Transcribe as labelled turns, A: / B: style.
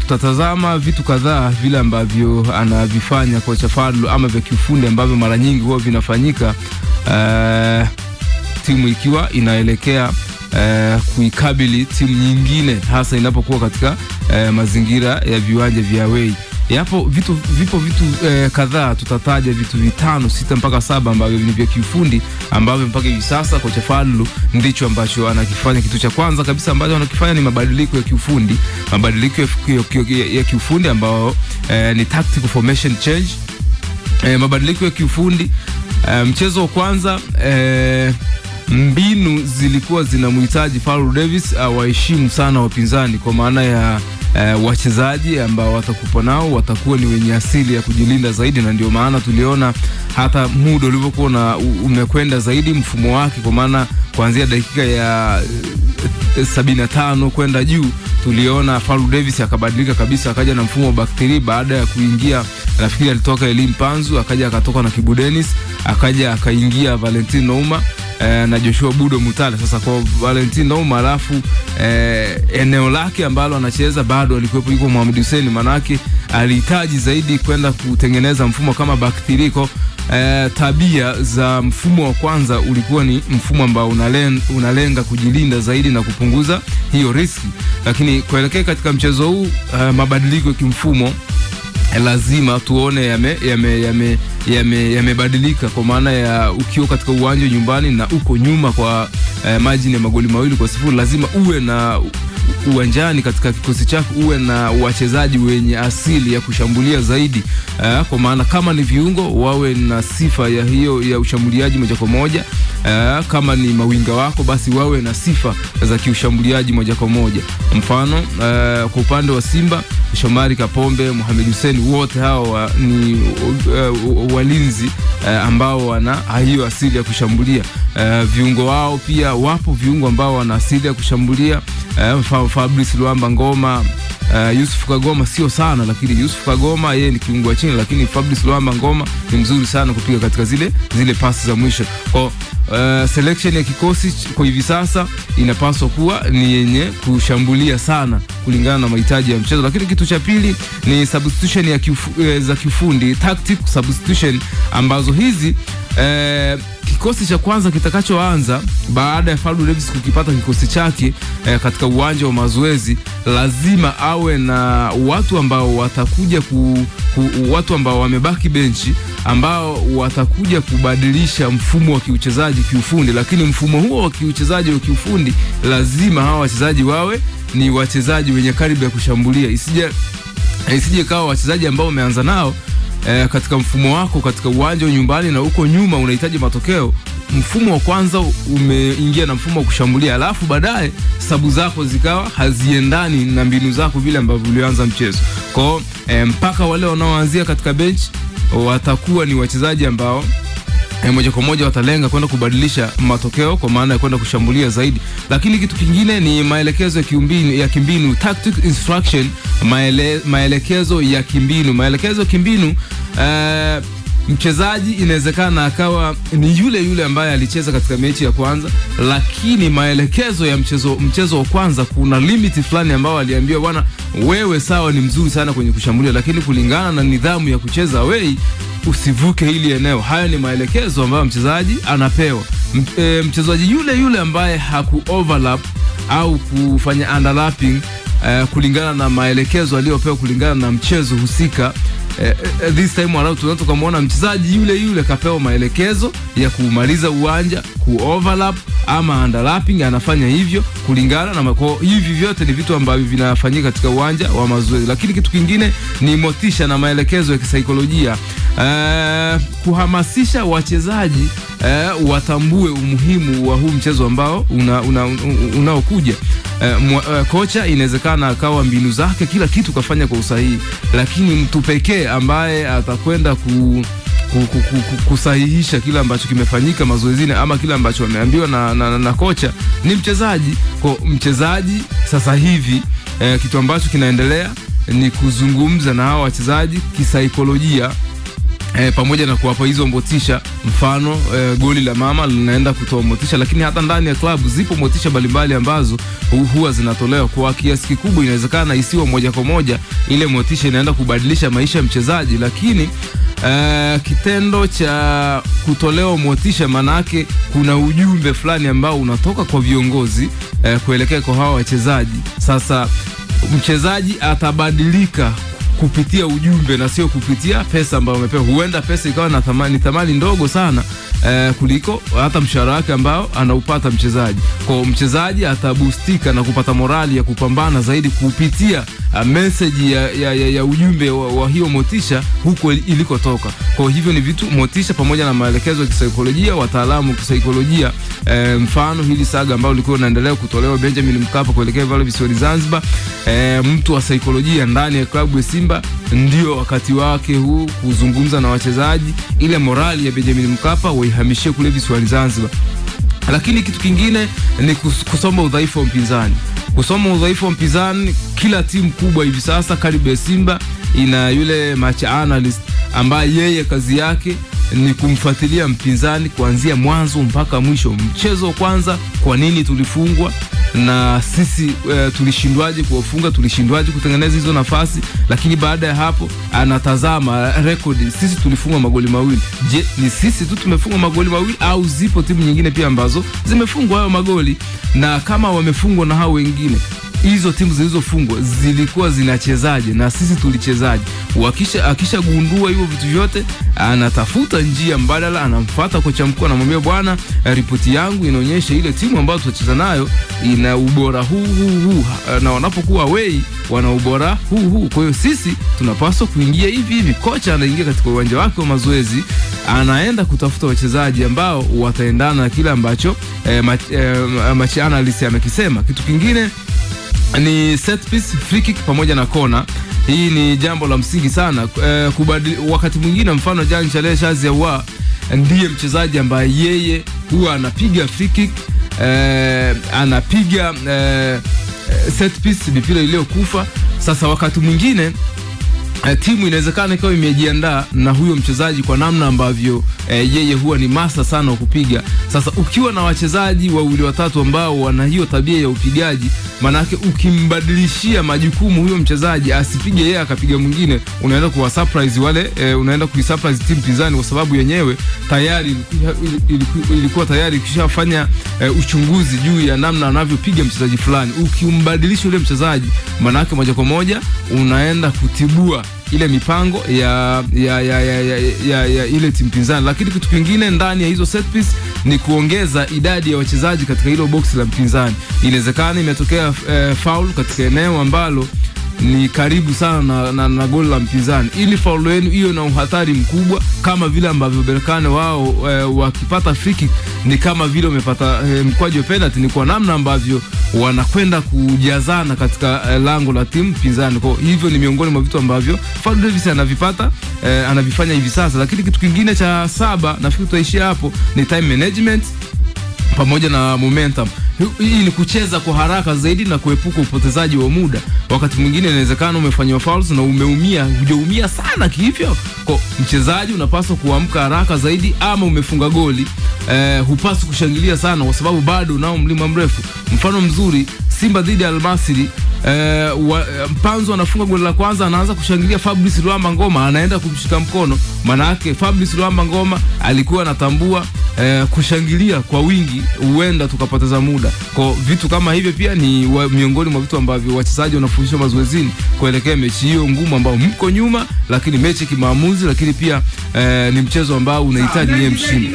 A: tutatazama vitu kadhaa vile ambavyo anavifanya kocha Fadlu ama vya kiufundi ambavyo mara nyingi huwa vinafanyika timu ikiwa inaelekea kuikabili timu nyingine, hasa inapokuwa katika mazingira ya viwanja vya away. Vipo vitu kadhaa, tutataja vitu 5, 6 mpaka 7 ambavyo ni vya kiufundi ambavyo mpaka hivi sasa kocha Fadlu ndicho ambacho anakifanya. Kitu cha kwanza kabisa ambacho anakifanya ni mabadiliko ya kiufundi. Mabadiliko ya kiufundi ambao ni tactical formation change. Mabadiliko ya kiufundi, mchezo wa kwanza, mbinu zilikuwa zinamhitaji Fadlu Davis waheshimu sana wapinzani, kwa maana ya wachezaji ambao watakupa nao watakuwa ni wenye asili ya kujilinda zaidi, na ndio maana tuliona hata muda ulivyokuwa umekwenda zaidi mfumo wake, kwa maana kuanzia dakika ya 75 kwenda juu tuliona Fadlu Davis akabadilika kabisa, akaja na mfumo wa back 3 baada ya kuingia, nafikiri alitoka Elim Panzu, akaja akatoka na Kibu Dennis, akaja akaingia Valentine Nouma na Joshua Budo Mutale. Sasa kwa Valentine Nouma, alafu eneo lake ambalo anacheza bado alikuwepo yuko Mohamed Hussein, manake alihitaji zaidi kwenda kutengeneza mfumo kama back 3. Kwa tabia za mfumo wa kwanza ulikuwa ni mfumo ambao unalenga kujilinda zaidi na kupunguza hiyo riski, lakini kuelekea katika mchezo huu mabadiliko ya kimfumo lazima tuone yamebadilika, kwa maana ya ukiwa katika uwanja nyumbani na uko nyuma kwa margin ya magoli 2-0, lazima uwe na uwanjani katika kikosi chako uwe na wachezaji wenye asili ya kushambulia zaidi, kwa maana kama ni viungo wawe na sifa ya hiyo ya ushambuliaji moja kwa moja, kama ni mawinga wako basi wawe na sifa za kiushambuliaji moja kwa moja. Mfano kwa upande wa Simba, Shomari Kapombe, Mohamed Hussein, wote hao ni walinzi ambao wana hiyo asili ya kushambulia. Viungo wao pia wapo viungo ambao wana asili ya kushambulia, Fabrice Luamba Ngoma, Yusuf Kagoma sio sana, lakini Yusuf Kagoma yeye ni kiungo wa chini, lakini Fabrice Luamba Ngoma ni mzuri sana kupiga katika zile pasi za mwisho. Kwa selection ya kikosi kwa hivi sasa inapaswa kuwa ni yenye kushambulia sana kulingana na mahitaji ya mchezo. Lakini kitu cha pili ni substitution za kiufundi, tactic substitution, ambazo hizi kikosi cha kwanza kitakachoanza baada ya Fadlu Davis kukipata kikosi chake katika uwanja wa mazoezi, lazima awe na watu ambao watakuja watu ambao wamebaki benchi, ambao watakuja kubadilisha mfumo wa kiuchezaji kiufundi. Lakini mfumo huo wa kiuchezaji wa kiufundi lazima hawa wachezaji wawe ni wachezaji wenye karibu ya kushambulia, isije kawa wachezaji ambao umeanza nao katika mfumo wako katika uwanja wa nyumbani na huko nyuma unahitaji matokeo. Mfumo wa kwanza umeingia na mfumo wa kushambulia, alafu baadaye sabu zako zikawa haziendani na mbinu zako vile ambavyo ulianza mchezo. Kwa mpaka wale wanaoanzia katika bench watakuwa ni wachezaji ambao moja kwa moja watalenga kwenda kubadilisha matokeo, kwa maana ya kwenda kushambulia zaidi. Lakini kitu kingine ni maelekezo ya kimbinu, tactic instruction, maelekezo ya kimbinu. Maelekezo ya kimbinu, mchezaji inawezekana akawa ni yule ambaye alicheza katika mechi ya kwanza, lakini maelekezo ya mchezo wa kwanza kuna limit fulani ambao aliambiwa, bwana wewe sawa ni mzuri sana kwenye kushambulia, lakini kulingana na nidhamu ya kucheza away usivuke hili eneo. Haya ni maelekezo ambayo mchezaji anapewa. Mchezaji yule ambaye haku overlap au kufanya underlapping kulingana na maelekezo aliyopewa kulingana na mchezo husika, this time around tunataka kumuona mchezaji yule kapewa maelekezo ya kumaliza uwanja, overlap ama underlapping, anafanya hivyo kulingana na hivi vyote ni vitu ambavyo vinafanyika katika uwanja wa mazoezi. Lakini kitu kingine ni motisha na maelekezo ya kisaikolojia, kuhamasisha wachezaji watambue umuhimu wa huu mchezo ambao unaokuja. Kocha inawezekana akawa mbinu zake kila kitu kafanya kwa usahihi, lakini mtu pekee ambaye atakwenda kusahihisha kila ambacho kimefanyika mazoezini ama kila ambacho ameambiwa na kocha ni mchezaji. Kwa mchezaji sasa hivi kitu ambacho kinaendelea ni kuzungumza na hao wachezaji kisaikolojia, pamoja na kuwapa hizo motisha. Mfano goli la mama linaenda kutoa motisha, lakini hata ndani ya klabu zipo motisha mbalimbali ambazo huwa zinatolewa. Kwa kiasi kikubwa inawezekana isiwe moja kwa moja ile motisha inaenda kubadilisha maisha ya mchezaji, lakini kitendo cha kutolewa motisha manake kuna ujumbe fulani ambao unatoka kwa viongozi kuelekea kwa hawa wachezaji. Sasa mchezaji atabadilika kupitia ujumbe na sio kupitia pesa ambayo amepewa. Huenda pesa ikawa na thamani ndogo sana kuliko hata mshahara wake ambao anaupata mchezaji. Kwa mchezaji ataboostika na kupata morali ya kupambana zaidi kupitia message ya ujumbe wa hiyo motisha huko ilikotoka. Kwa hivyo ni vitu motisha pamoja na maelekezo ya kisaikolojia, wataalamu wa kisaikolojia. Mfano hili saga ambao lilikuwa linaendelea kutolewa Benjamin Mkapa kuelekea vile visiwani Zanzibar, mtu wa saikolojia ndani ya klabu ya Simba ndio wakati wake huu kuzungumza na wachezaji, ile morali ya Benjamin Mkapa waihamishie kule visiwani Zanzibar. Lakini kitu kingine ni kusoma udhaifu wa mpinzani. Kusoma udhaifu wa mpinzani, kila timu kubwa hivi sasa karibu ya Simba ina yule match analyst ambaye yeye kazi yake ni kumfuatilia mpinzani kuanzia mwanzo mpaka mwisho. Mchezo kwanza, kwa nini tulifungwa na sisi tulishindwaje kuwafunga, tulishindwaje kutengeneza hizo nafasi. Lakini baada ya hapo anatazama record, sisi tulifunga magoli mawili. Je, ni sisi tu tumefunga magoli mawili au zipo timu nyingine pia ambazo zimefungwa hayo magoli? Na kama wamefungwa na hao wengine, hizo timu zilizofungwa zilikuwa zinachezaje na sisi tulichezaje? Akishagundua hivyo vitu vyote, anatafuta njia mbadala, anamfuata kocha mkuu, anamwambia bwana, ripoti yangu inaonyesha ile timu ambayo tutacheza nayo ina ubora huu na wanapokuwa away wana ubora huu. Kwa hiyo sisi tunapaswa kuingia hivi. Kocha anaingia katika uwanja wake wa mazoezi, anaenda kutafuta wachezaji ambao wataendana na kile ambacho match analyst amekisema. Kitu kingine ni set piece, free kick pamoja na kona. Hii ni jambo la msingi sana. Wakati mwingine mfano Jean Charles Chaziawa ndiye mchezaji ambaye yeye huwa anapiga free kick, anapiga set piece, mipira iliyokufa. Sasa wakati mwingine timu inawezekana ikawa imejiandaa na huyo mchezaji kwa namna ambavyo yeye huwa ni master sana wa kupiga. Sasa ukiwa na wachezaji wawili watatu ambao wana hiyo tabia ya upigaji, manake ukimbadilishia majukumu huyo mchezaji asipige yeye akapiga mwingine, unaenda kuwa surprise wale, unaenda kuisurprise timu pinzani, kwa sababu yenyewe tayari ilikuwa tayari kishafanya uchunguzi juu ya namna anavyopiga mchezaji fulani. Ukimbadilisha yule mchezaji, manake moja kwa moja unaenda kutibua ile mipango ya ile timu pinzani. Lakini kitu kingine ndani ya hizo set piece ni kuongeza idadi ya wachezaji katika hilo box la mpinzani. Inawezekana imetokea foul katika eneo ambalo ni karibu sana na goli la mpinzani. Ili foul yenu hiyo na uhatari mkubwa, kama vile ambavyo Berkane wao wakipata free kick ni kama vile wamepata mkwaju penalty, ni kwa namna ambavyo wanakwenda kujazana katika lango la timu pinzani. Kwa hivyo ni miongoni mwa vitu ambavyo Fadlu Davis anavifanya hivi sasa. Lakini kitu kingine cha 7, nafikiri tutaishia hapo, ni time management pamoja na momentum. Hii ni kucheza kwa haraka zaidi na kuepuka upotezaji wa muda. Wakati mwingine inawezekana umefanywa fouls na hujaumia sana kihivyo. Kwa mchezaji unapaswa kuamka haraka zaidi, ama umefunga goli, hupaswi kushangilia sana kwa sababu bado unao mlima mrefu. Mfano mzuri, Simba dhidi ya Al Masry, Mpanzo anafunga goli la kwanza, anaanza kushangilia, Fabrice Luamba Ngoma anaenda kumshika mkono. Maana yake Fabrice Luamba Ngoma alikuwa anatambua kushangilia kwa wingi huenda tukapoteza muda. Kwa vitu kama hivyo pia ni miongoni mwa vitu ambavyo wachezaji wanafundishwa mazoezini kuelekea mechi hiyo ngumu ambao mko nyuma, lakini mechi kimaamuzi, lakini pia ni mchezo ambao unahitaji yeye mshindi.